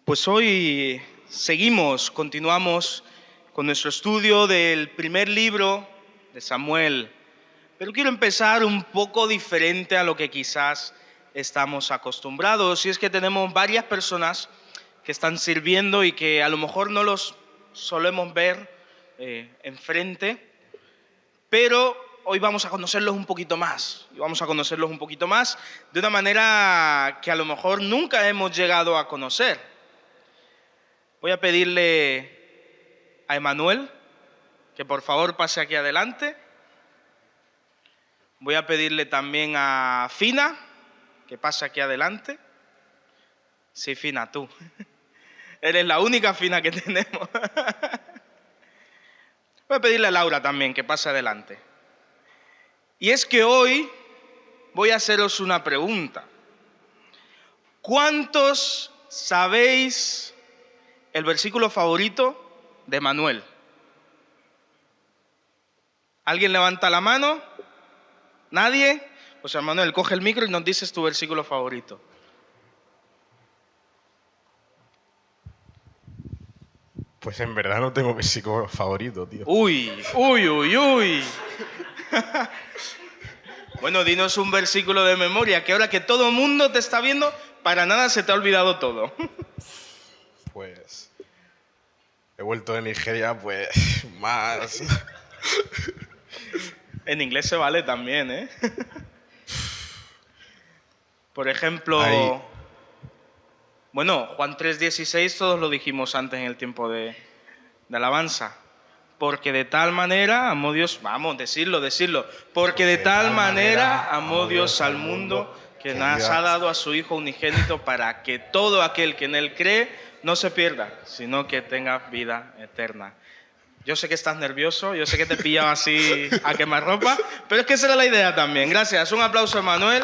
Pues hoy continuamos con nuestro estudio del primer libro de Samuel, pero quiero empezar un poco diferente a lo que quizás estamos acostumbrados, y es que tenemos varias personas que están sirviendo y que a lo mejor no los solemos ver enfrente, pero hoy vamos a conocerlos un poquito más, y vamos a conocerlos un poquito más de una manera que a lo mejor nunca hemos llegado a conocer. Voy a pedirle a Emanuel que por favor pase aquí adelante. Voy a pedirle también a Fina que pase aquí adelante. Sí, Fina, tú. Eres la única Fina que tenemos. Voy a pedirle a Laura también que pase adelante. Y es que hoy voy a haceros una pregunta. ¿Cuántos sabéis el versículo favorito de Manuel? ¿Alguien levanta la mano? ¿Nadie? Pues Manuel, coge el micro y nos dices tu versículo favorito. Pues en verdad no tengo versículo favorito, tío. Uy. Bueno, dinos un versículo de memoria, que ahora que todo el mundo te está viendo, para nada se te ha olvidado todo. Pues he vuelto de Nigeria, pues más. En inglés se vale también, ¿eh? Por ejemplo, bueno, Juan 3:16 todos lo dijimos antes en el tiempo de alabanza. Porque de tal manera amó Dios, vamos, decirlo. Porque de tal manera amó Dios al mundo que nos ha dado a su Hijo unigénito para que todo aquel que en Él cree no se pierda, sino que tenga vida eterna. Yo sé que estás nervioso, yo sé que te pillaba así a quemarropa, pero es que esa era la idea también. Gracias, un aplauso a Emanuel.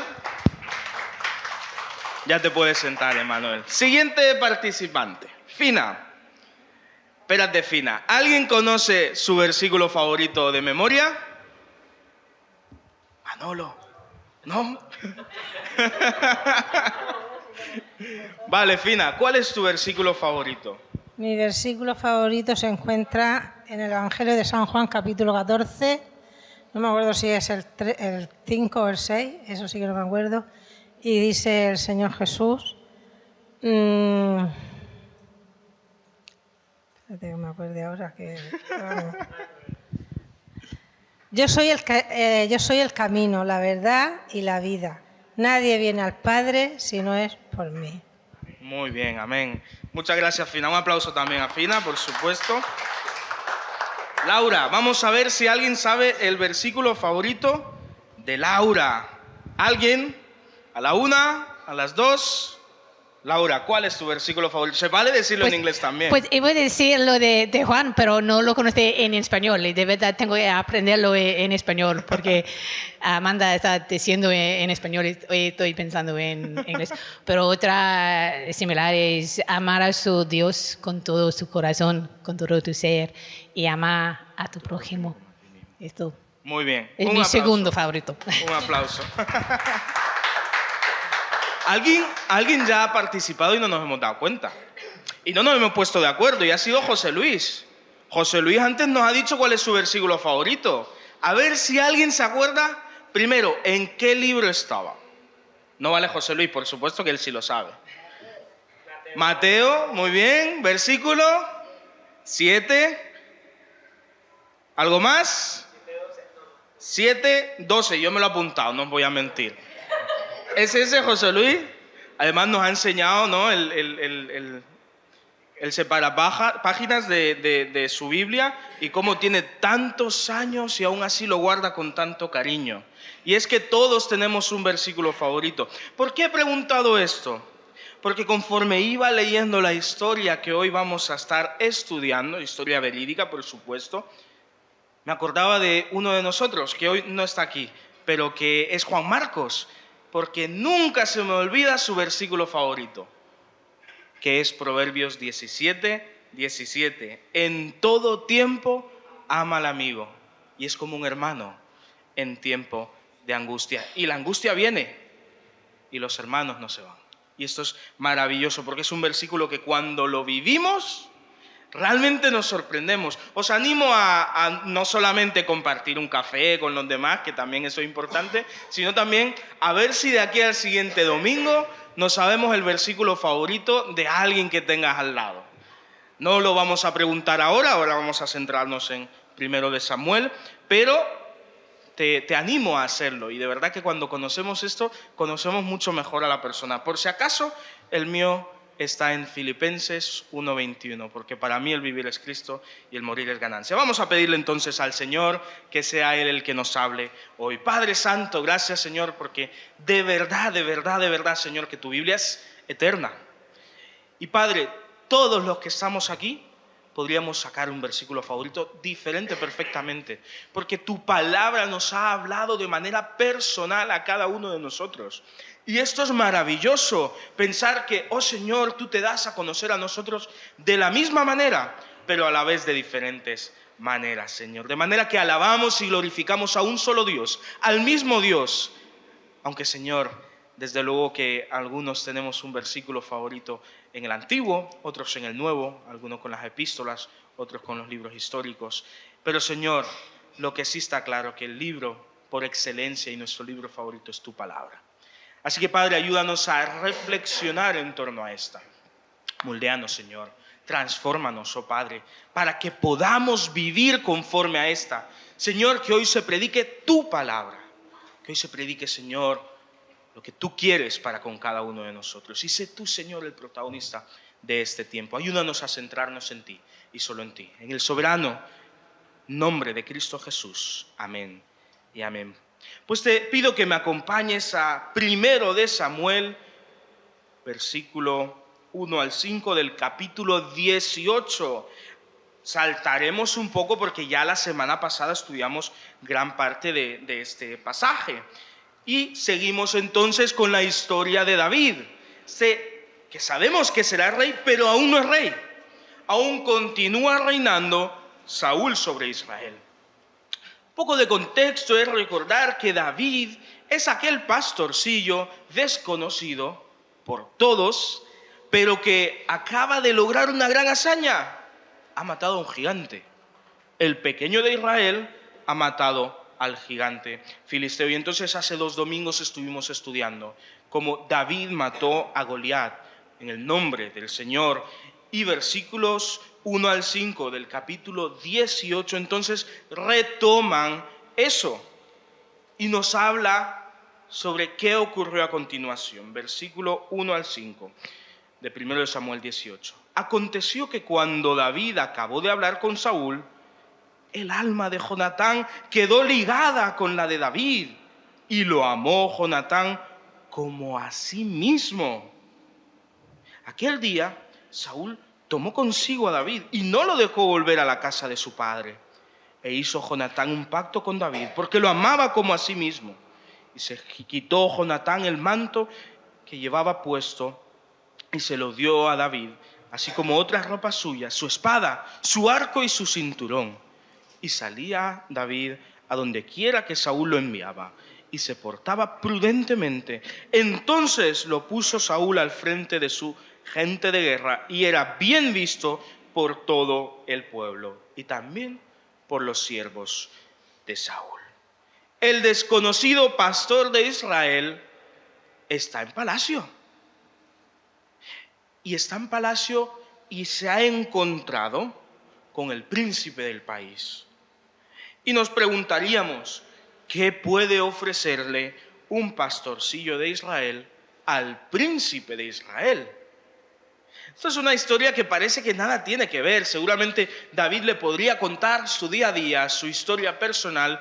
Ya te puedes sentar, Emanuel. Siguiente participante, Fina. Espérate, Fina. ¿Alguien conoce su versículo favorito de memoria? Manolo. ¿No? Vale, Fina. ¿Cuál es tu versículo favorito? Mi versículo favorito se encuentra en el Evangelio de San Juan, capítulo 14. No me acuerdo si es el 5 o el 6, eso sí que no me acuerdo. Y dice el Señor Jesús... Espérate que me acuerde ahora que... Yo soy el camino, la verdad y la vida. Nadie viene al Padre si no es por mí. Muy bien, amén. Muchas gracias, Fina. Un aplauso también a Fina, por supuesto. Laura, vamos a ver si alguien sabe el versículo favorito de Laura. ¿Alguien? ¿A la una? ¿A las dos? Laura, ¿cuál es tu versículo favorito? Se vale decirlo en inglés también. Pues iba a decir lo de Juan, pero no lo conocí en español. Y de verdad tengo que aprenderlo en español, porque Amanda está diciendo en español y estoy pensando en inglés. Pero otra similar es amar a su Dios con todo su corazón, con todo tu ser, y amar a tu prójimo. Esto muy bien. Es mi segundo favorito. Un aplauso. ¿Alguien ya ha participado y no nos hemos dado cuenta? Y no nos hemos puesto de acuerdo, y ha sido José Luis. José Luis antes nos ha dicho cuál es su versículo favorito. A ver si alguien se acuerda, primero, ¿en qué libro estaba? No vale José Luis, por supuesto que él sí lo sabe. Mateo, muy bien. Versículo 7. ¿Algo más? 7:12. Yo me lo he apuntado, no os voy a mentir. Es ese José Luis. Además nos ha enseñado, ¿no?, el separapáginas de su Biblia, y cómo tiene tantos años y aún así lo guarda con tanto cariño. Y es que todos tenemos un versículo favorito. ¿Por qué he preguntado esto? Porque conforme iba leyendo la historia que hoy vamos a estar estudiando, historia verídica, por supuesto, me acordaba de uno de nosotros, que hoy no está aquí, pero que es Juan Marcos, porque nunca se me olvida su versículo favorito, que es Proverbios 17:17. En todo tiempo ama al amigo, y es como un hermano en tiempo de angustia. Y la angustia viene, y los hermanos no se van. Y esto es maravilloso porque es un versículo que cuando lo vivimos, realmente nos sorprendemos. Os animo a no solamente compartir un café con los demás, que también eso es importante, sino también a ver si de aquí al siguiente domingo nos sabemos el versículo favorito de alguien que tengas al lado. No lo vamos a preguntar ahora vamos a centrarnos en 1 de Samuel, pero te animo a hacerlo. Y de verdad que cuando conocemos esto, conocemos mucho mejor a la persona. Por si acaso, el mío está en Filipenses 1:21, porque para mí el vivir es Cristo y el morir es ganancia. Vamos a pedirle entonces al Señor que sea Él el que nos hable hoy. Padre Santo, gracias Señor, porque de verdad, Señor, que tu Biblia es eterna. Y Padre, todos los que estamos aquí podríamos sacar un versículo favorito diferente perfectamente, porque tu palabra nos ha hablado de manera personal a cada uno de nosotros. Y esto es maravilloso, pensar que, oh Señor, tú te das a conocer a nosotros de la misma manera, pero a la vez de diferentes maneras, Señor. De manera que alabamos y glorificamos a un solo Dios, al mismo Dios. Aunque, Señor, desde luego que algunos tenemos un versículo favorito en el Antiguo, otros en el Nuevo, algunos con las epístolas, otros con los libros históricos. Pero, Señor, lo que sí está claro, que el libro por excelencia y nuestro libro favorito es tu palabra. Así que, Padre, ayúdanos a reflexionar en torno a esta. Moldéanos, Señor. Transfórmanos, oh Padre, para que podamos vivir conforme a esta. Señor, que hoy se predique tu palabra. Que hoy se predique, Señor, lo que tú quieres para con cada uno de nosotros. Y sé tú, Señor, el protagonista de este tiempo. Ayúdanos a centrarnos en ti y solo en ti. En el soberano nombre de Cristo Jesús. Amén y amén. Pues te pido que me acompañes a 1 de Samuel, versículo 1 al 5 del capítulo 18. Saltaremos un poco porque ya la semana pasada estudiamos gran parte de este pasaje. Y seguimos entonces con la historia de David, que sabemos que será rey, pero aún no es rey. Aún continúa reinando Saúl sobre Israel. Un poco de contexto es recordar que David es aquel pastorcillo desconocido por todos, pero que acaba de lograr una gran hazaña. Ha matado a un gigante. El pequeño de Israel ha matado al gigante filisteo. Y entonces hace 2 domingos estuvimos estudiando cómo David mató a Goliat en el nombre del Señor. Y versículos 1 al 5 del capítulo 18 entonces retoman eso y nos habla sobre qué ocurrió a continuación. Versículo 1 al 5 de 1 de Samuel 18. Aconteció que cuando David acabó de hablar con Saúl, el alma de Jonatán quedó ligada con la de David, y lo amó Jonatán como a sí mismo. Aquel día, Saúl tomó consigo a David y no lo dejó volver a la casa de su padre. E hizo Jonatán un pacto con David, porque lo amaba como a sí mismo. Y se quitó Jonatán el manto que llevaba puesto y se lo dio a David, así como otras ropas suyas, su espada, su arco y su cinturón. Y salía David a donde quiera que Saúl lo enviaba, y se portaba prudentemente. Entonces lo puso Saúl al frente de su gente de guerra, y era bien visto por todo el pueblo, y también por los siervos de Saúl. El desconocido pastor de Israel está en palacio. Y está en palacio y se ha encontrado con el príncipe del país. Y nos preguntaríamos, ¿qué puede ofrecerle un pastorcillo de Israel al príncipe de Israel? Esta es una historia que parece que nada tiene que ver. Seguramente David le podría contar su día a día, su historia personal,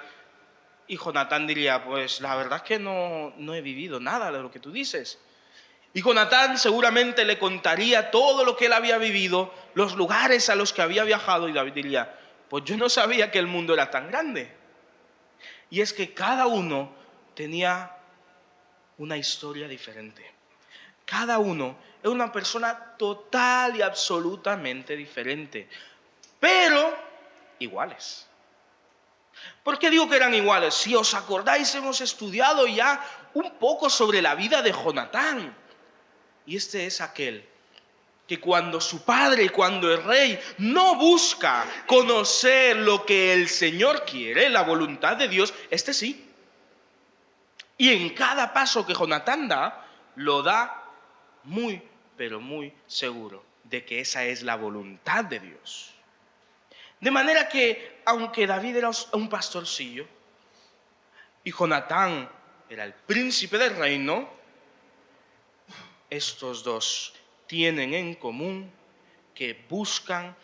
y Jonatán diría, pues la verdad es que no he vivido nada de lo que tú dices. Y Jonatán seguramente le contaría todo lo que él había vivido, los lugares a los que había viajado, y David diría, pues yo no sabía que el mundo era tan grande. Y es que cada uno tenía una historia diferente. Cada uno es una persona total y absolutamente diferente, pero iguales. ¿Por qué digo que eran iguales? Si os acordáis, hemos estudiado ya un poco sobre la vida de Jonatán. Y este es aquel que cuando su padre, cuando el rey no busca conocer lo que el Señor quiere, la voluntad de Dios, este sí. Y en cada paso que Jonatán da, lo da muy, pero muy seguro de que esa es la voluntad de Dios. De manera que, aunque David era un pastorcillo y Jonatán era el príncipe del reino, estos dos tienen en común que buscan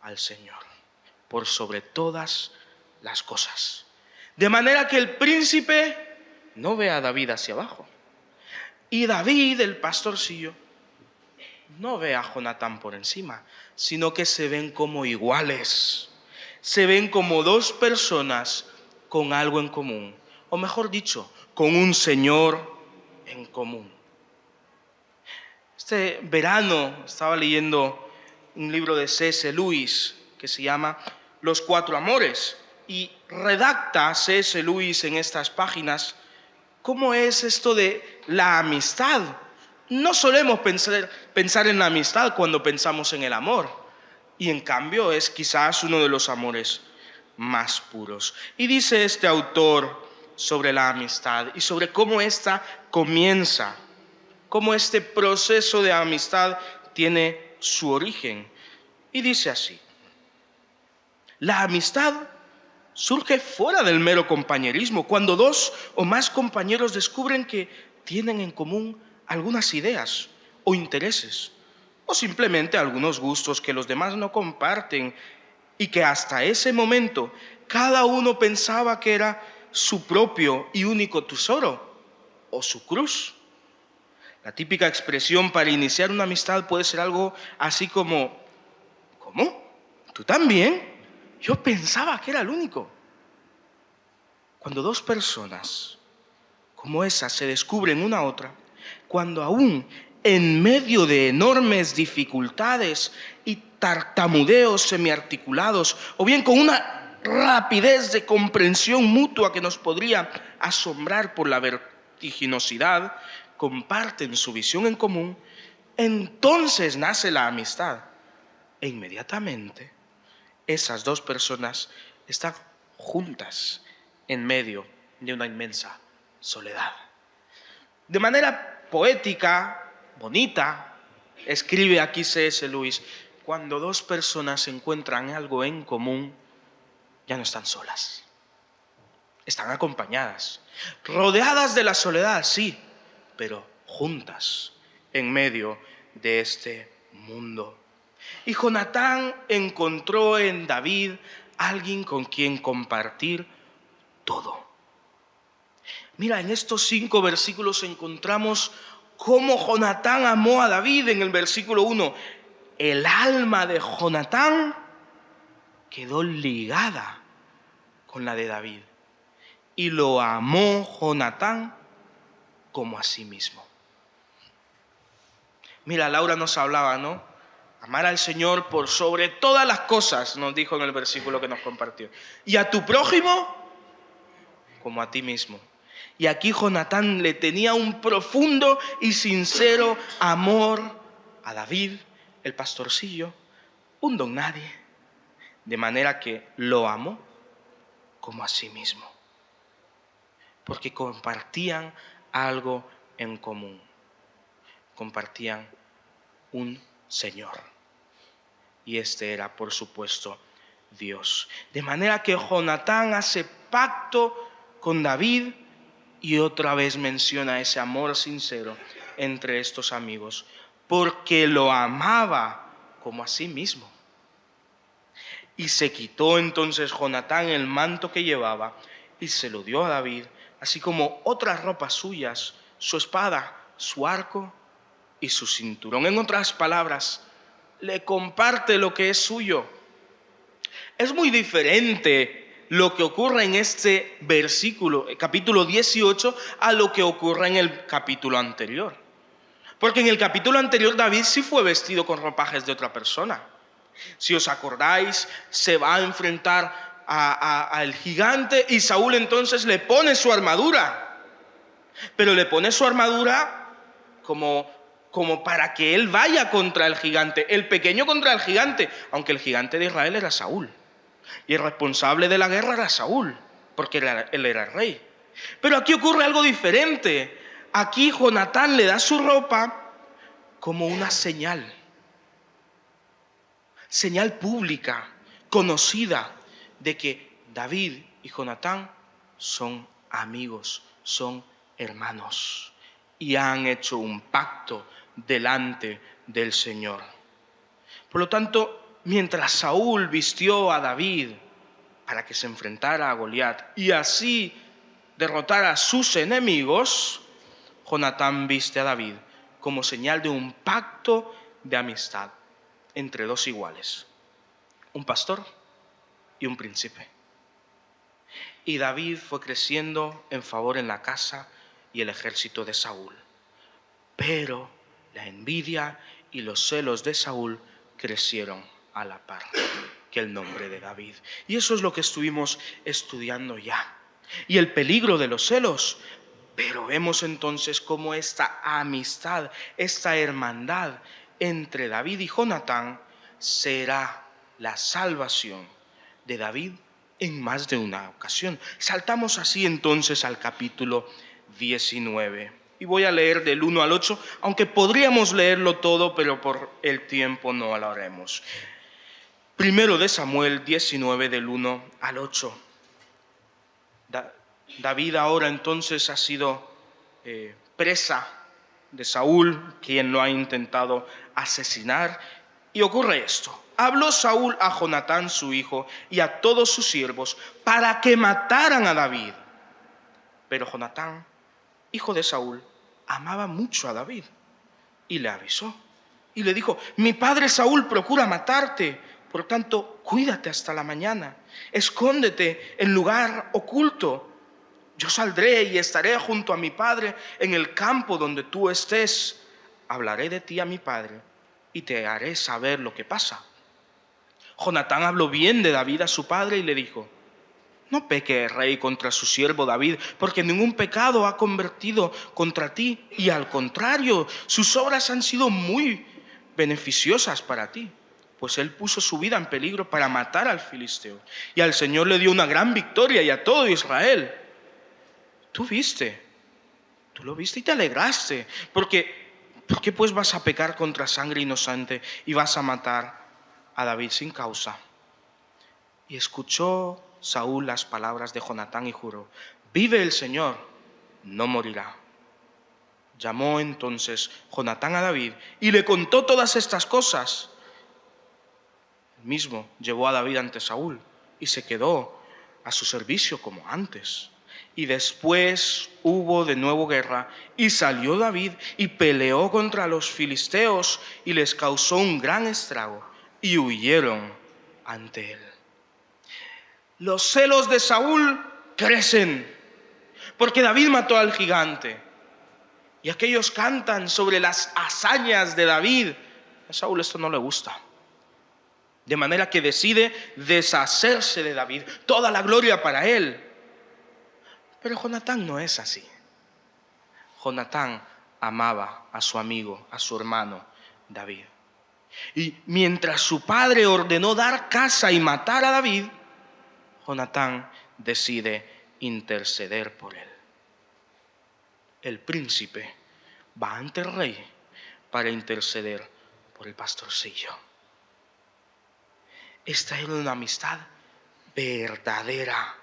al Señor por sobre todas las cosas. De manera que el príncipe no ve a David hacia abajo. Y David, el pastorcillo, no ve a Jonatán por encima, sino que se ven como iguales. Se ven como dos personas con algo en común. O mejor dicho, con un Señor en común. Este verano estaba leyendo un libro de C.S. Lewis que se llama Los Cuatro Amores, y redacta C.S. Lewis en estas páginas cómo es esto de la amistad. No solemos pensar en la amistad cuando pensamos en el amor, y en cambio es quizás uno de los amores más puros. Y dice este autor sobre la amistad y sobre cómo ésta comienza, cómo este proceso de amistad tiene su origen. Y dice así: la amistad surge fuera del mero compañerismo, cuando dos o más compañeros descubren que tienen en común algunas ideas o intereses, o simplemente algunos gustos que los demás no comparten y que hasta ese momento cada uno pensaba que era su propio y único tesoro o su cruz. La típica expresión para iniciar una amistad puede ser algo así como: ¿cómo? ¿Tú también? Yo pensaba que era el único. Cuando dos personas como esas se descubren una a otra, cuando aún en medio de enormes dificultades y tartamudeos semiarticulados, o bien con una rapidez de comprensión mutua que nos podría asombrar por la vertiginosidad, comparten su visión en común, entonces nace la amistad. E inmediatamente esas dos personas están juntas en medio de una inmensa soledad. De manera poética, bonita, escribe aquí C.S. Lewis: cuando dos personas encuentran algo en común, ya no están solas. Están acompañadas, rodeadas de la soledad, sí, pero juntas en medio de este mundo. Y Jonatán encontró en David alguien con quien compartir todo. Mira, en estos 5 versículos encontramos cómo Jonatán amó a David. En el versículo 1, el alma de Jonatán quedó ligada con la de David, y lo amó Jonatán como a sí mismo. Mira, Laura nos hablaba, ¿no? Amar al Señor por sobre todas las cosas, nos dijo en el versículo que nos compartió. Y a tu prójimo como a ti mismo. Y aquí Jonatán le tenía un profundo y sincero amor a David, el pastorcillo, un don nadie, de manera que lo amó como a sí mismo, porque compartían algo en común, compartían un Señor, y este era, por supuesto, Dios. De manera que Jonatán hace pacto con David y otra vez menciona ese amor sincero entre estos amigos, porque lo amaba como a sí mismo. Y se quitó entonces Jonatán el manto que llevaba y se lo dio a David, así como otras ropas suyas, su espada, su arco y su cinturón. En otras palabras, le comparte lo que es suyo. Es muy diferente lo que ocurre en este versículo, capítulo 18, a lo que ocurre en el capítulo anterior. Porque en el capítulo anterior David sí fue vestido con ropajes de otra persona. Si os acordáis, se va a enfrentar al gigante y Saúl entonces le pone su armadura. Pero le pone su armadura como como para que él vaya contra el gigante, el pequeño contra el gigante, aunque el gigante de Israel era Saúl. Y el responsable de la guerra era Saúl, porque él era el rey. Pero aquí ocurre algo diferente. Aquí Jonatán le da su ropa como una señal pública, conocida, de que David y Jonatán son amigos, son hermanos y han hecho un pacto delante del Señor. Por lo tanto, mientras Saúl vistió a David para que se enfrentara a Goliat y así derrotar a sus enemigos, Jonatán viste a David como señal de un pacto de amistad entre dos iguales, un pastor y un príncipe. Y David fue creciendo en favor en la casa y el ejército de Saúl. Pero la envidia y los celos de Saúl crecieron a la par que el nombre de David. Y eso es lo que estuvimos estudiando ya. Y el peligro de los celos. Pero vemos entonces cómo esta amistad, esta hermandad entre David y Jonatán será la salvación de David en más de una ocasión. Saltamos así entonces al capítulo 19. Y voy a leer del 1 al 8, aunque podríamos leerlo todo, pero por el tiempo no lo haremos. Primero de Samuel 19, del 1 al 8. David ahora entonces ha sido presa de Saúl, quien lo ha intentado asesinar. Y ocurre esto. Habló Saúl a Jonatán su hijo y a todos sus siervos para que mataran a David. Pero Jonatán, hijo de Saúl, amaba mucho a David y le avisó. Y le dijo: mi padre Saúl procura matarte, por tanto, cuídate hasta la mañana. Escóndete en lugar oculto. Yo saldré y estaré junto a mi padre en el campo donde tú estés. Hablaré de ti a mi padre y te haré saber lo que pasa. Jonatán habló bien de David a su padre y le dijo: no peque el rey contra su siervo David, porque ningún pecado ha convertido contra ti, y al contrario, sus obras han sido muy beneficiosas para ti, pues él puso su vida en peligro para matar al filisteo, y al Señor le dio una gran victoria y a todo Israel. Tú lo viste y te alegraste, porque ¿por qué pues vas a pecar contra sangre inocente y vas a matar a David sin causa? Y escuchó Saúl las palabras de Jonatán y juró: vive el Señor, no morirá. Llamó entonces Jonatán a David y le contó todas estas cosas. Él mismo llevó a David ante Saúl y se quedó a su servicio como antes. Y después hubo de nuevo guerra, y salió David y peleó contra los filisteos y les causó un gran estrago, y huyeron ante él. Los celos de Saúl crecen, porque David mató al gigante. Y aquellos cantan sobre las hazañas de David. A Saúl esto no le gusta. De manera que decide deshacerse de David, toda la gloria para él. Pero Jonatán no es así. Jonatán amaba a su amigo, a su hermano David. Y mientras su padre ordenó dar caza y matar a David, Jonatán decide interceder por él. El príncipe va ante el rey para interceder por el pastorcillo. Esta era una amistad verdadera.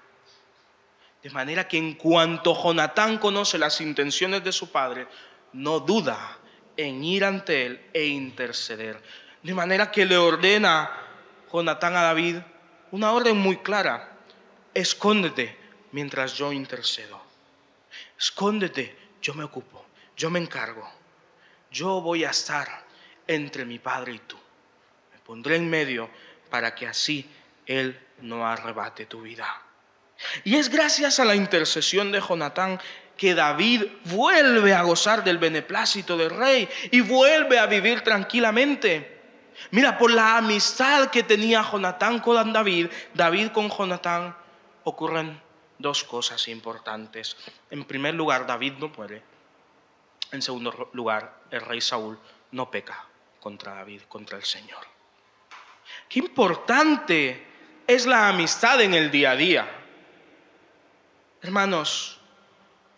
De manera que en cuanto Jonatán conoce las intenciones de su padre, no duda en ir ante él e interceder. De manera que le ordena Jonatán a David una orden muy clara: escóndete mientras yo intercedo. Escóndete, yo me ocupo, yo me encargo. Yo voy a estar entre mi padre y tú. Me pondré en medio para que así él no arrebate tu vida. Y es gracias a la intercesión de Jonatán que David vuelve a gozar del beneplácito del rey y vuelve a vivir tranquilamente. Mira, por la amistad que tenía Jonatán con David, David con Jonatán, ocurren dos cosas importantes. En primer lugar, David no muere. En segundo lugar, el rey Saúl no peca contra David, contra el Señor. Qué importante es la amistad en el día a día. Hermanos,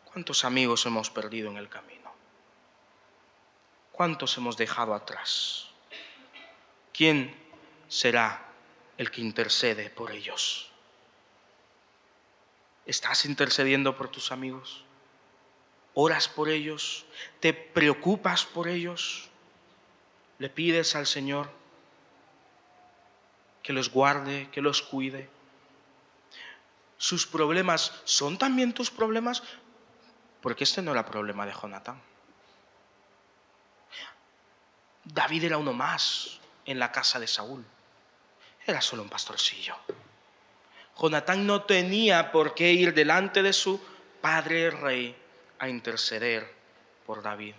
¿cuántos amigos hemos perdido en el camino? ¿Cuántos hemos dejado atrás? ¿Quién será el que intercede por ellos? ¿Estás intercediendo por tus amigos? ¿Oras por ellos? ¿Te preocupas por ellos? ¿Le pides al Señor que los guarde, que los cuide? ¿Sus problemas son también tus problemas? Porque este no era el problema de Jonatán. David era uno más en la casa de Saúl. Era solo un pastorcillo. Jonatán no tenía por qué ir delante de su padre rey a interceder por David.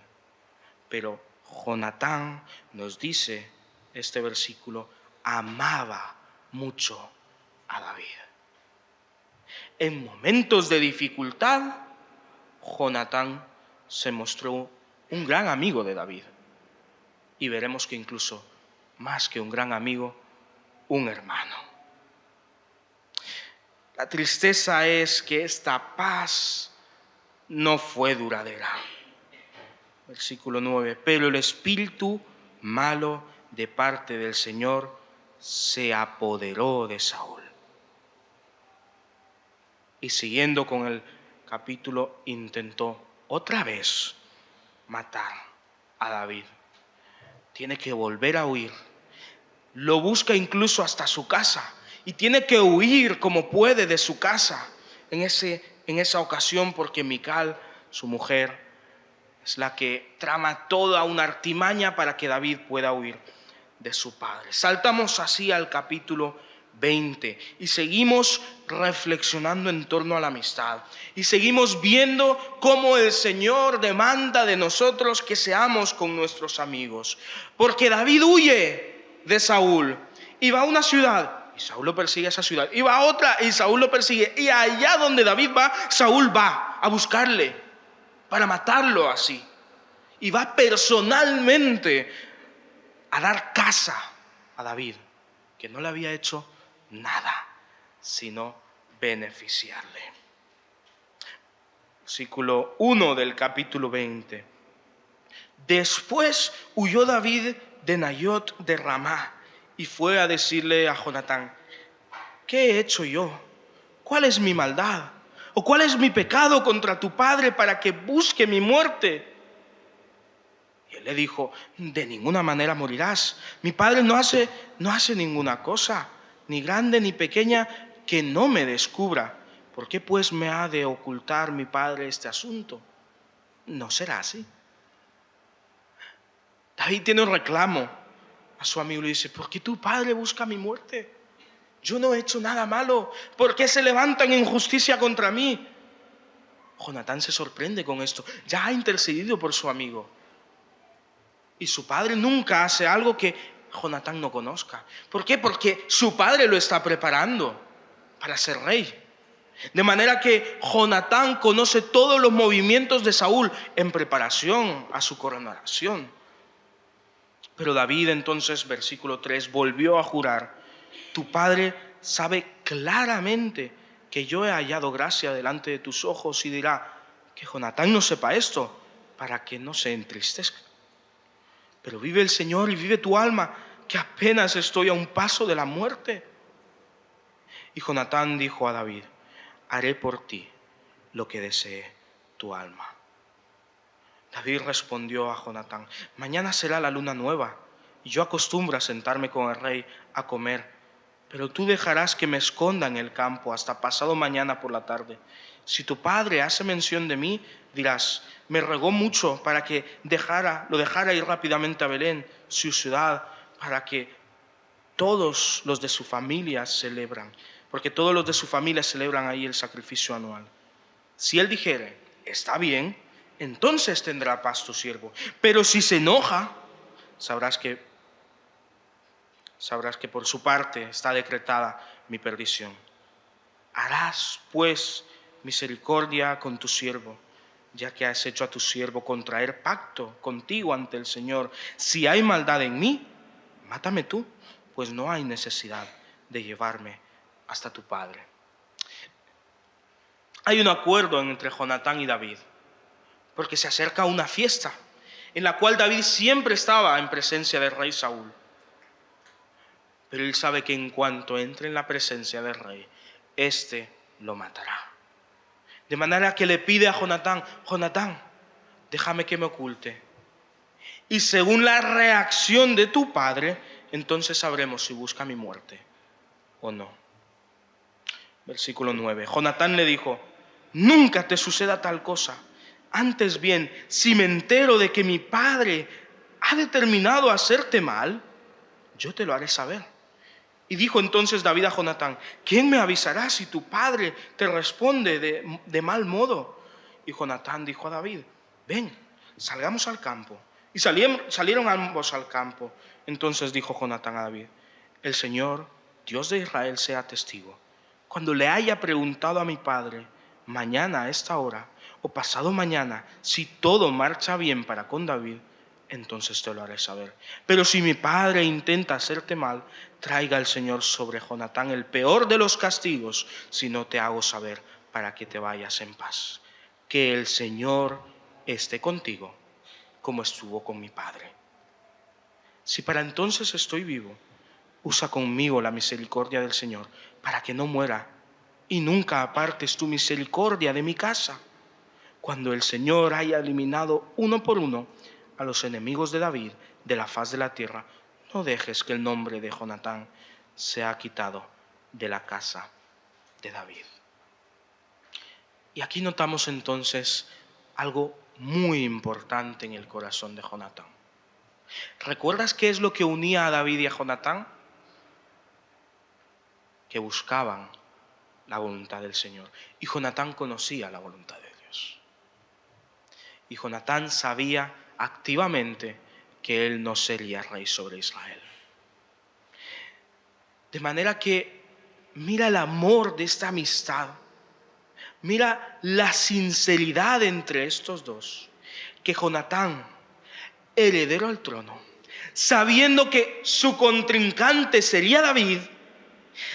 Pero Jonatán, nos dice este versículo, amaba mucho a David. En momentos de dificultad, Jonatán se mostró un gran amigo de David. Y veremos que incluso, más que un gran amigo, un hermano. La tristeza es que esta paz no fue duradera. Versículo 9. Pero el espíritu malo de parte del Señor se apoderó de Saúl. Y siguiendo con el capítulo, intentó otra vez matar a David. Tiene que volver a huir. Lo busca incluso hasta su casa y tiene que huir como puede de su casa en esa ocasión, porque Mical, su mujer, es la que trama toda una artimaña para que David pueda huir de su padre. Saltamos así al capítulo 20 y seguimos reflexionando en torno a la amistad y seguimos viendo cómo el Señor demanda de nosotros que seamos con nuestros amigos, porque David huye de Saúl y va a una ciudad y Saúl lo persigue a esa ciudad, y va a otra y Saúl lo persigue, y allá donde David va, Saúl va a buscarle para matarlo así, y va personalmente a dar caza a David, que no le había hecho nada, sino beneficiarle. Versículo 1 del capítulo 20. Después huyó David de Nayot de Ramá y fue a decirle a Jonatán: ¿qué he hecho yo? ¿Cuál es mi maldad? ¿O cuál es mi pecado contra tu padre para que busque mi muerte? Y él le dijo: de ninguna manera morirás. Mi padre no hace ninguna cosa, ni grande ni pequeña, que no me descubra. ¿Por qué pues me ha de ocultar mi padre este asunto? No será así. David tiene un reclamo a su amigo y le dice: ¿por qué tu padre busca mi muerte? Yo no he hecho nada malo. ¿Por qué se levantan en justicia contra mí? Jonatán se sorprende con esto. Ya ha intercedido por su amigo. Y su padre nunca hace algo que Jonatán no conozca. ¿Por qué? Porque su padre lo está preparando para ser rey. De manera que Jonatán conoce todos los movimientos de Saúl en preparación a su coronación. Pero David entonces, versículo 3, volvió a jurar: tu padre sabe claramente que yo he hallado gracia delante de tus ojos, y dirá: que Jonatán no sepa esto, para que no se entristezca. Pero vive el Señor y vive tu alma, que apenas estoy a un paso de la muerte. Y Jonatán dijo a David: haré por ti lo que desee tu alma. David respondió a Jonatán: mañana será la luna nueva, y yo acostumbro a sentarme con el rey a comer, pero tú dejarás que me esconda en el campo hasta pasado mañana por la tarde. Si tu padre hace mención de mí, dirás: me rogó mucho para que lo dejara ir rápidamente a Belén, su ciudad, para que todos los de su familia celebran, porque todos los de su familia celebran ahí el sacrificio anual. Si él dijere: está bien, entonces tendrá paz tu siervo. Pero si se enoja, sabrás que por su parte está decretada mi perdición. Harás pues misericordia con tu siervo, ya que has hecho a tu siervo contraer pacto contigo ante el Señor. Si hay maldad en mí, mátame tú, pues no hay necesidad de llevarme hasta tu padre. Hay un acuerdo entre Jonatán y David, porque se acerca una fiesta en la cual David siempre estaba en presencia del rey Saúl. Pero él sabe que en cuanto entre en la presencia del rey, éste lo matará. De manera que le pide a Jonatán: Jonatán, déjame que me oculte. Y según la reacción de tu padre, entonces sabremos si busca mi muerte o no. Versículo 9. Jonatán le dijo: nunca te suceda tal cosa. Antes bien, si me entero de que mi padre ha determinado hacerte mal, yo te lo haré saber. Y dijo entonces David a Jonatán: ¿quién me avisará si tu padre te responde de mal modo? Y Jonatán dijo a David: ven, salgamos al campo. Y salieron ambos al campo. Entonces dijo Jonatán a David: el Señor, Dios de Israel, sea testigo. Cuando le haya preguntado a mi padre mañana a esta hora o pasado mañana si todo marcha bien para con David, entonces te lo haré saber. Pero si mi padre intenta hacerte mal, traiga el Señor sobre Jonatán el peor de los castigos, si no te hago saber, para que te vayas en paz. Que el Señor esté contigo, como estuvo con mi padre. Si para entonces estoy vivo, usa conmigo la misericordia del Señor, para que no muera, y nunca apartes tu misericordia de mi casa. Cuando el Señor haya eliminado uno por uno a los enemigos de David de la faz de la tierra, no dejes que el nombre de Jonatán sea quitado de la casa de David. Y aquí notamos entonces algo muy importante en el corazón de Jonatán. ¿Recuerdas qué es lo que unía a David y a Jonatán? Que buscaban la voluntad del Señor. Y Jonatán conocía la voluntad de Dios. Y Jonatán sabía activamente que él no sería rey sobre Israel. De manera que mira el amor de esta amistad. Mira la sinceridad entre estos dos. Que Jonatán, heredero al trono, sabiendo que su contrincante sería David,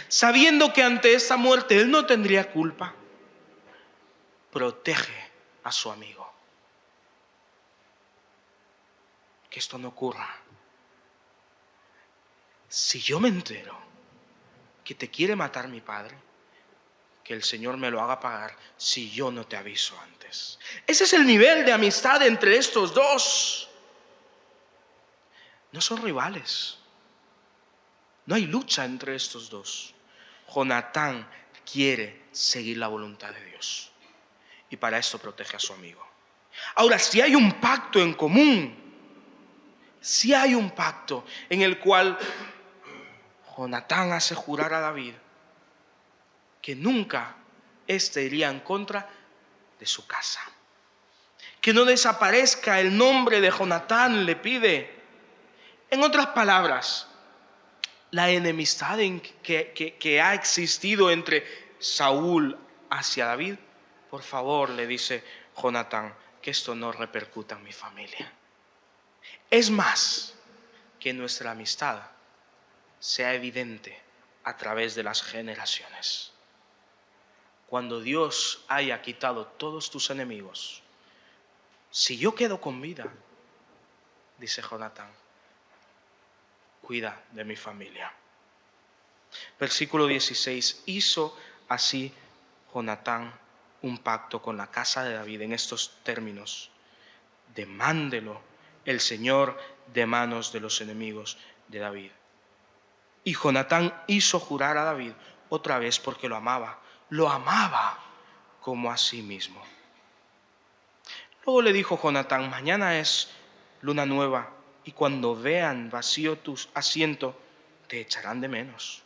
sabiendo que ante esta muerte él no tendría culpa, protege a su amigo. Que esto no ocurra. Si yo me entero que te quiere matar mi padre, que el Señor me lo haga pagar si yo no te aviso antes. Ese es el nivel de amistad entre estos dos. No son rivales. No hay lucha entre estos dos. Jonatán quiere seguir la voluntad de Dios y para esto protege a su amigo. Ahora, si hay un pacto en común, si hay un pacto en el cual Jonatán hace jurar a David que nunca éste iría en contra de su casa, que no desaparezca el nombre de Jonatán, le pide. En otras palabras, la enemistad que ha existido entre Saúl hacia David, por favor, le dice Jonatán, que esto no repercuta en mi familia. Es más, que nuestra amistad sea evidente a través de las generaciones. Cuando Dios haya quitado todos tus enemigos, si yo quedo con vida, dice Jonatán, cuida de mi familia. Versículo 16. Hizo así Jonatán un pacto con la casa de David en estos términos: demándelo el Señor de manos de los enemigos de David. Y Jonatán hizo jurar a David otra vez porque lo amaba como a sí mismo. Luego le dijo Jonatán: mañana es luna nueva y cuando vean vacío tu asiento te echarán de menos.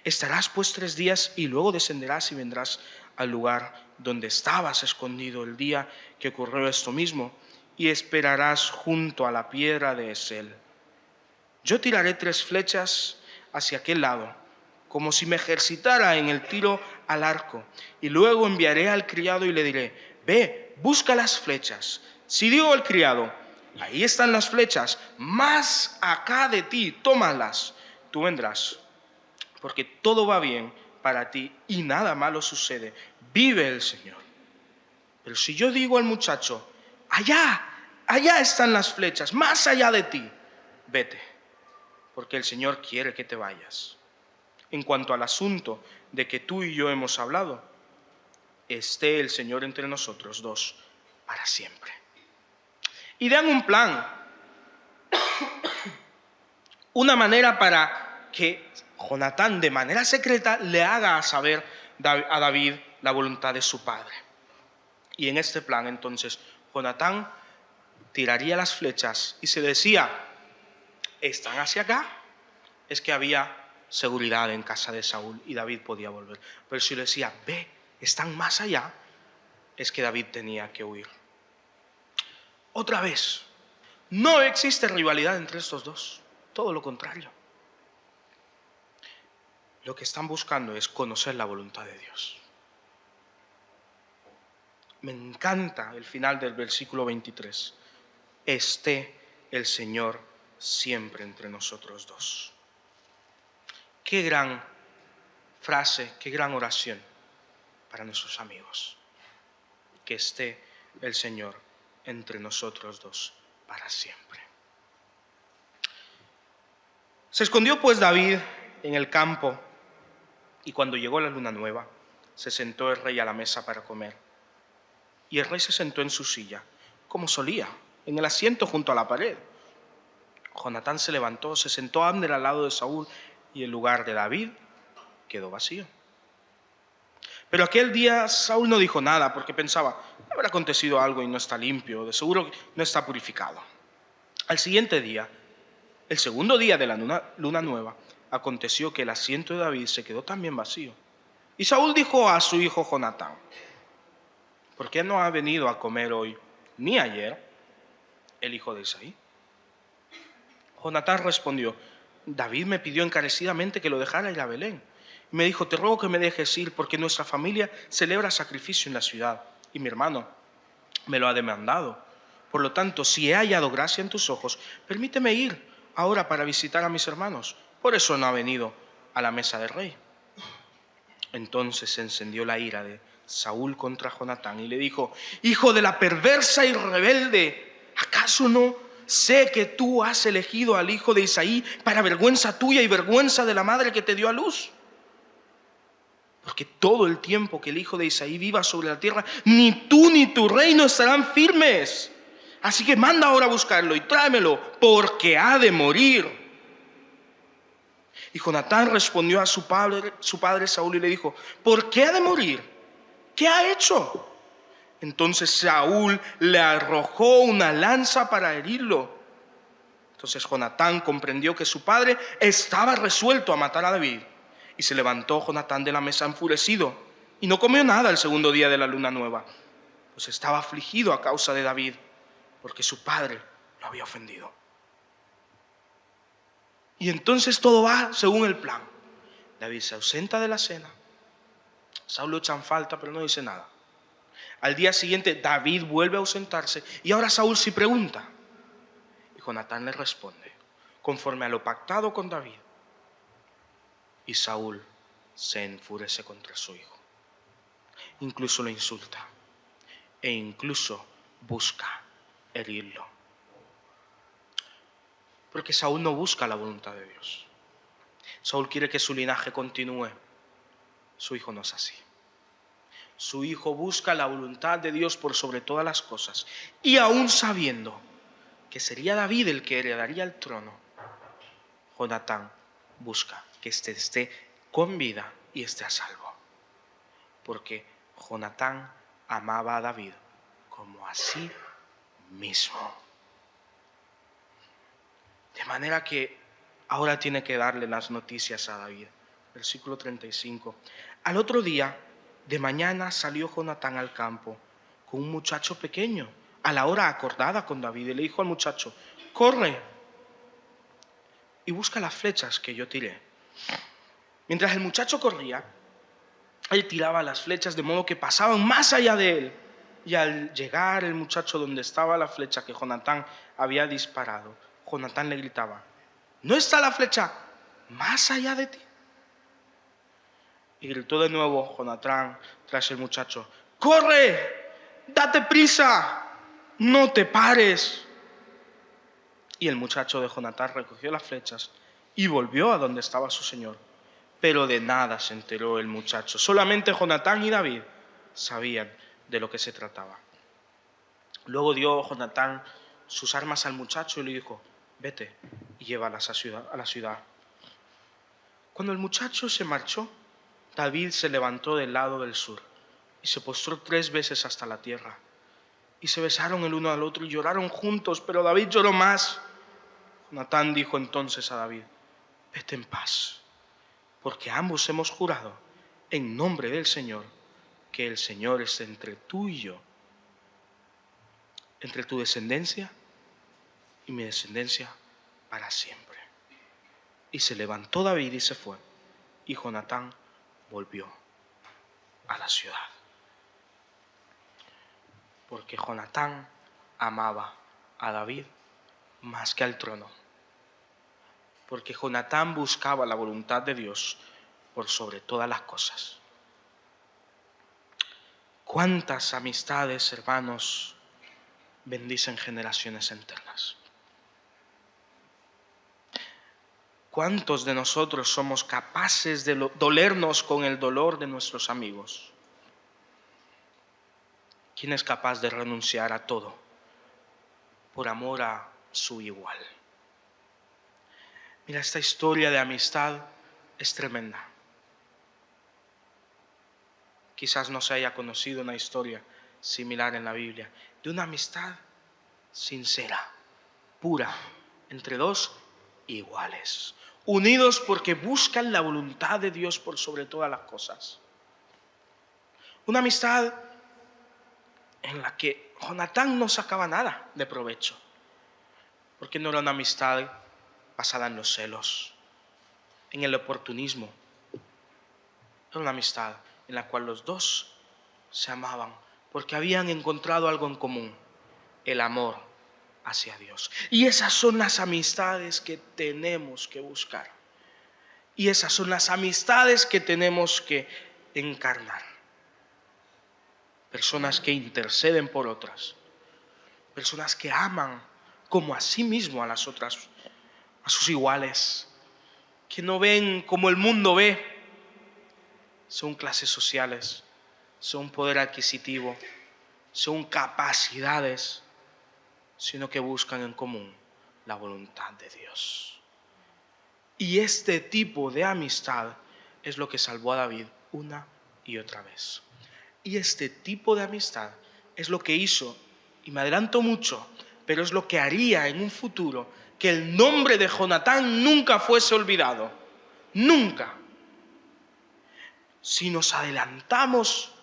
Estarás pues 3 días y luego descenderás y vendrás al lugar donde estabas escondido el día que ocurrió esto mismo y esperarás junto a la piedra de Esel. Yo tiraré 3 flechas hacia aquel lado, como si me ejercitara en el tiro al arco, y luego enviaré al criado y le diré: ve, busca las flechas. Si digo al criado, ahí están las flechas, más acá de ti, tómalas, tú vendrás, porque todo va bien para ti y nada malo sucede. Vive el Señor. Pero si yo digo al muchacho, allá están las flechas, más allá de ti, vete, porque el Señor quiere que te vayas. En cuanto al asunto de que tú y yo hemos hablado, esté el Señor entre nosotros dos para siempre. Y dan un plan, una manera para que Jonatán de manera secreta le haga saber a David la voluntad de su padre. Y en este plan entonces Jonatán tiraría las flechas y se decía, están hacia acá, es que había seguridad en casa de Saúl y David podía volver. Pero si le decía, ve, están más allá, es que David tenía que huir. Otra vez, no existe rivalidad entre estos dos, todo lo contrario. Lo que están buscando es conocer la voluntad de Dios. Me encanta el final del versículo 23. Esté el Señor siempre entre nosotros dos. Qué gran frase, qué gran oración para nuestros amigos. Que esté el Señor entre nosotros dos para siempre. Se escondió pues David en el campo y cuando llegó la luna nueva, se sentó el rey a la mesa para comer. Y el rey se sentó en su silla, como solía, en el asiento junto a la pared. Jonatán se levantó, se sentó Abner al lado de Saúl y el lugar de David quedó vacío. Pero aquel día Saúl no dijo nada porque pensaba, habrá acontecido algo y no está limpio, de seguro no está purificado. Al siguiente día, el segundo día de la luna nueva, aconteció que el asiento de David se quedó también vacío. Y Saúl dijo a su hijo Jonatán, ¿por qué no ha venido a comer hoy ni ayer el hijo de Isaí? Jonatán respondió, David me pidió encarecidamente que lo dejara ir a Belén. Y me dijo, te ruego que me dejes ir porque nuestra familia celebra sacrificio en la ciudad y mi hermano me lo ha demandado. Por lo tanto, si he hallado gracia en tus ojos, permíteme ir ahora para visitar a mis hermanos. Por eso no ha venido a la mesa del rey. Entonces se encendió la ira de Saúl contra Jonatán y le dijo, hijo de la perversa y rebelde, ¿acaso no sé que tú has elegido al hijo de Isaí para vergüenza tuya y vergüenza de la madre que te dio a luz? Porque todo el tiempo que el hijo de Isaí viva sobre la tierra, ni tú ni tu reino estarán firmes. Así que manda ahora a buscarlo y tráemelo, porque ha de morir. Y Jonatán respondió a su padre Saúl y le dijo, ¿por qué ha de morir? ¿Qué ha hecho? Entonces Saúl le arrojó una lanza para herirlo. Entonces Jonatán comprendió que su padre estaba resuelto a matar a David. Y se levantó Jonatán de la mesa enfurecido y no comió nada el segundo día de la luna nueva, pues estaba afligido a causa de David, porque su padre lo había ofendido. Y entonces todo va según el plan. David se ausenta de la cena. Saúl lo echan falta, pero no dice nada. Al día siguiente David vuelve a ausentarse y ahora Saúl se pregunta. Y Jonatán le responde, conforme a lo pactado con David. Y Saúl se enfurece contra su hijo. Incluso lo insulta. E incluso busca herirlo. Porque Saúl no busca la voluntad de Dios. Saúl quiere que su linaje continúe. Su hijo no es así. Su hijo busca la voluntad de Dios por sobre todas las cosas. Y aún sabiendo que sería David el que heredaría el trono, Jonatán busca que esté con vida y esté a salvo. Porque Jonatán amaba a David como a sí mismo. De manera que ahora tiene que darle las noticias a David. Versículo 35. Al otro día, de mañana, salió Jonatán al campo con un muchacho pequeño, a la hora acordada con David. Y le dijo al muchacho, corre y busca las flechas que yo tiré. Mientras el muchacho corría, él tiraba las flechas de modo que pasaban más allá de él Y al llegar el muchacho donde estaba la flecha que Jonatán había disparado, Jonatán le gritaba: ¿no está la flecha más allá de ti? Y gritó de nuevo Jonatán tras el muchacho: ¡corre! ¡Date prisa! ¡No te pares! Y el muchacho de Jonatán recogió las flechas y volvió a donde estaba su señor. Pero de nada se enteró el muchacho. Solamente Jonatán y David sabían de lo que se trataba. Luego dio Jonatán sus armas al muchacho y le dijo: vete y llévalas a la ciudad. Cuando el muchacho se marchó, David se levantó del lado del sur y se postró 3 veces hasta la tierra. Y se besaron el uno al otro y lloraron juntos, pero David lloró más. Jonatán dijo entonces a David: vete en paz, porque ambos hemos jurado en nombre del Señor que el Señor es entre tú y yo, entre tu descendencia y mi descendencia para siempre. Y se levantó David y se fue, y Jonatán volvió a la ciudad. Porque Jonatán amaba a David más que al trono. Porque Jonatán buscaba la voluntad de Dios por sobre todas las cosas. ¿Cuántas amistades, hermanos, bendicen generaciones enteras? ¿Cuántos de nosotros somos capaces de dolernos con el dolor de nuestros amigos? ¿Quién es capaz de renunciar a todo por amor a su igual? Mira, esta historia de amistad es tremenda. Quizás no se haya conocido una historia similar en la Biblia, de una amistad sincera, pura, entre 2 iguales, unidos porque buscan la voluntad de Dios por sobre todas las cosas. Una amistad en la que Jonatán no sacaba nada de provecho, porque no era una amistad basada en los celos, en el oportunismo. Era una amistad en la cual los dos se amaban porque habían encontrado algo en común: el amor hacia Dios. Y esas son las amistades que tenemos que buscar. Y esas son las amistades que tenemos que encarnar. Personas que interceden por otras. Personas que aman como a sí mismo a las otras, a sus iguales. Que no ven como el mundo ve. Son clases sociales, son poder adquisitivo, son capacidades, sino que buscan en común la voluntad de Dios. Y este tipo de amistad es lo que salvó a David una y otra vez. Y este tipo de amistad es lo que hizo, y me adelanto mucho, pero es lo que haría en un futuro que el nombre de Jonatán nunca fuese olvidado. Nunca. Si nos adelantamos,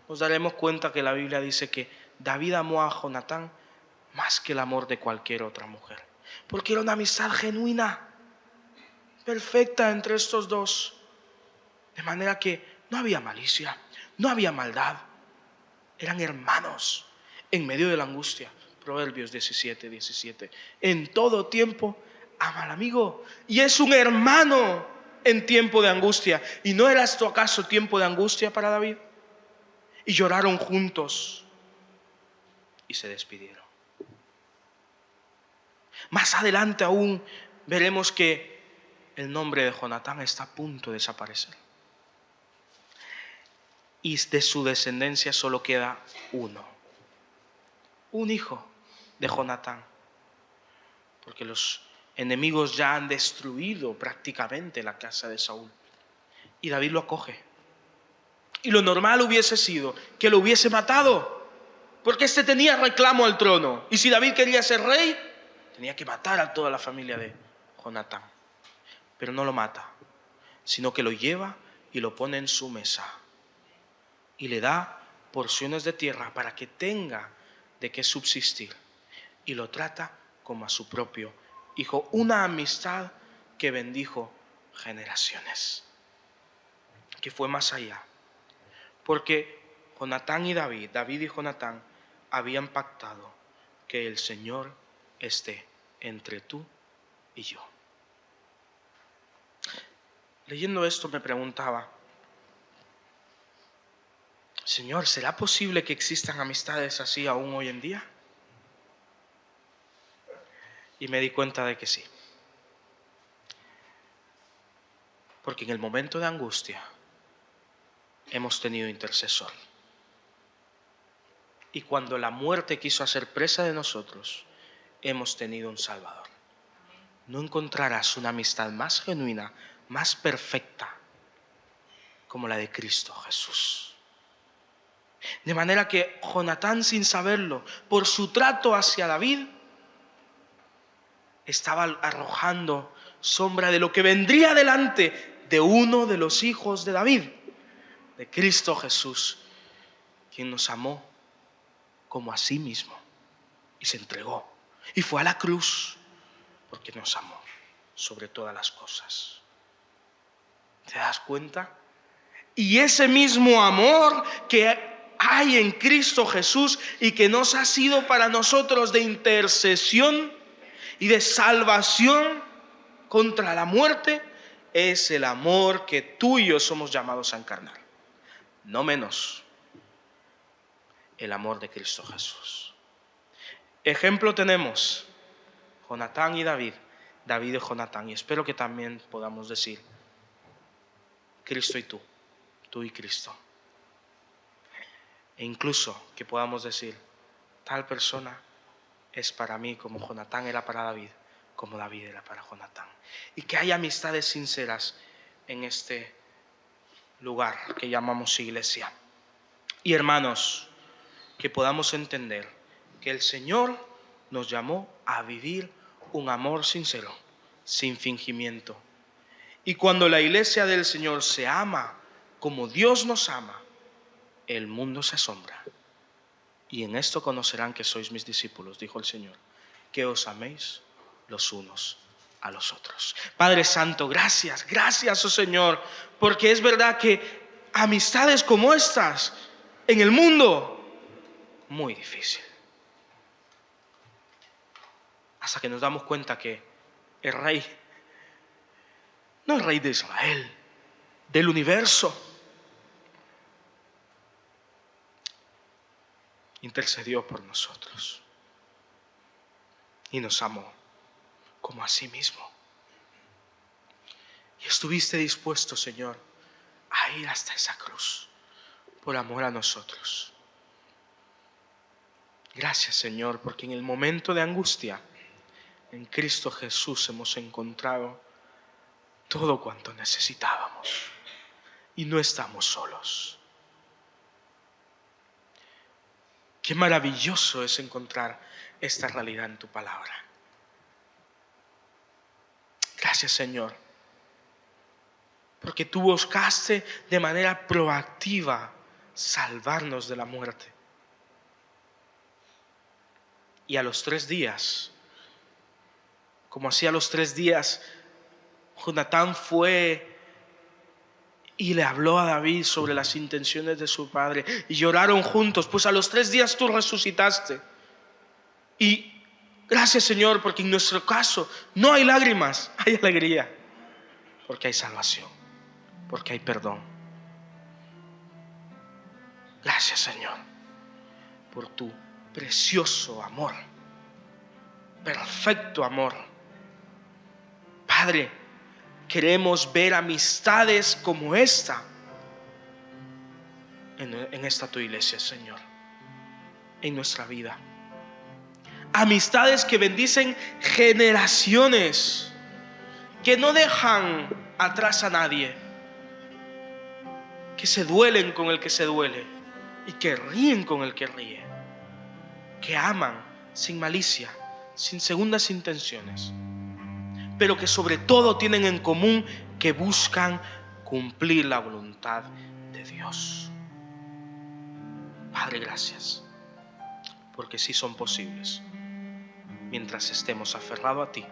nos daremos cuenta que la Biblia dice que David amó a Jonatán más que el amor de cualquier otra mujer. Porque era una amistad genuina, perfecta entre estos dos. De manera que no había malicia, no había maldad. Eran hermanos en medio de la angustia. Proverbios 17:17. En todo tiempo ama al amigo. Y es un hermano en tiempo de angustia. ¿Y no era esto acaso tiempo de angustia para David? Y lloraron juntos y se despidieron. Más adelante aún veremos que el nombre de Jonatán está a punto de desaparecer. Y de su descendencia solo queda uno. Un hijo de Jonatán. Porque los enemigos ya han destruido prácticamente la casa de Saúl. Y David lo acoge. Y lo normal hubiese sido que lo hubiese matado, porque este tenía reclamo al trono. Y si David quería ser rey, tenía que matar a toda la familia de Jonatán. Pero no lo mata, sino que lo lleva y lo pone en su mesa. Y le da porciones de tierra para que tenga de qué subsistir. Y lo trata como a su propio hijo. Una amistad que bendijo generaciones. Que fue más allá. Porque Jonatán y David, David y Jonatán, habían pactado que el Señor esté entre tú y yo. Leyendo esto me preguntaba, Señor, ¿será posible que existan amistades así aún hoy en día? Y me di cuenta de que sí. Porque en el momento de angustia hemos tenido intercesor. Y cuando la muerte quiso hacer presa de nosotros, hemos tenido un Salvador. No encontrarás una amistad más genuina, más perfecta, como la de Cristo Jesús. De manera que Jonatán, sin saberlo, por su trato hacia David, estaba arrojando sombra de lo que vendría delante de uno de los hijos de David, de Cristo Jesús, quien nos amó como a sí mismo y se entregó y fue a la cruz porque nos amó sobre todas las cosas. ¿Te das cuenta? Y ese mismo amor que hay en Cristo Jesús y que nos ha sido para nosotros de intercesión y de salvación contra la muerte, es el amor que tú y yo somos llamados a encarnar. No menos el amor de Cristo Jesús. Ejemplo tenemos Jonatán y David, David y Jonatán, y espero que también podamos decir Cristo y tú y Cristo. E incluso que podamos decir, tal persona es para mí como Jonatán era para David, como David era para Jonatán. Y que haya amistades sinceras en este lugar que llamamos iglesia. Y hermanos, que podamos entender que el Señor nos llamó a vivir un amor sincero, sin fingimiento. Y cuando la iglesia del Señor se ama como Dios nos ama, el mundo se asombra. Y en esto conocerán que sois mis discípulos, dijo el Señor, que os améis los unos a los otros. Padre Santo, gracias, oh Señor, porque es verdad que amistades como estas en el mundo, muy difícil. Hasta que nos damos cuenta que el Rey no es Rey de Israel, del universo, intercedió por nosotros y nos amó como a sí mismo. Y estuviste dispuesto, Señor, a ir hasta esa cruz por amor a nosotros. Gracias, Señor, porque en el momento de angustia, en Cristo Jesús hemos encontrado todo cuanto necesitábamos y no estamos solos. Qué maravilloso es encontrar esta realidad en tu palabra. Gracias, Señor, porque tú buscaste de manera proactiva salvarnos de la muerte. Y a los 3 días, como hacía los 3 días, Jonatán fue y le habló a David sobre las intenciones de su padre y lloraron juntos. Pues a los 3 días tú resucitaste. Y gracias, Señor, porque en nuestro caso no hay lágrimas, hay alegría, porque hay salvación, porque hay perdón. Gracias, Señor, por tu precioso amor, perfecto amor. Padre, queremos ver amistades como esta en esta tu iglesia, Señor, en nuestra vida. Amistades que bendicen generaciones, que no dejan atrás a nadie, que se duelen con el que se duele y que ríen con el que ríe, que aman sin malicia, sin segundas intenciones, pero que sobre todo tienen en común que buscan cumplir la voluntad de Dios. Padre, gracias, porque sí son posibles. Mientras estemos aferrados a ti,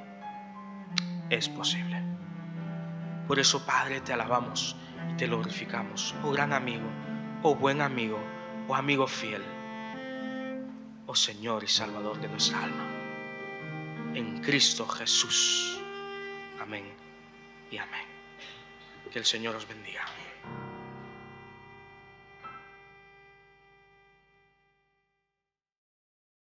es posible. Por eso, Padre, te alabamos y te glorificamos, oh gran amigo, oh buen amigo, oh amigo fiel, oh Señor y Salvador de nuestra alma. En Cristo Jesús. Amén y amén. Que el Señor os bendiga.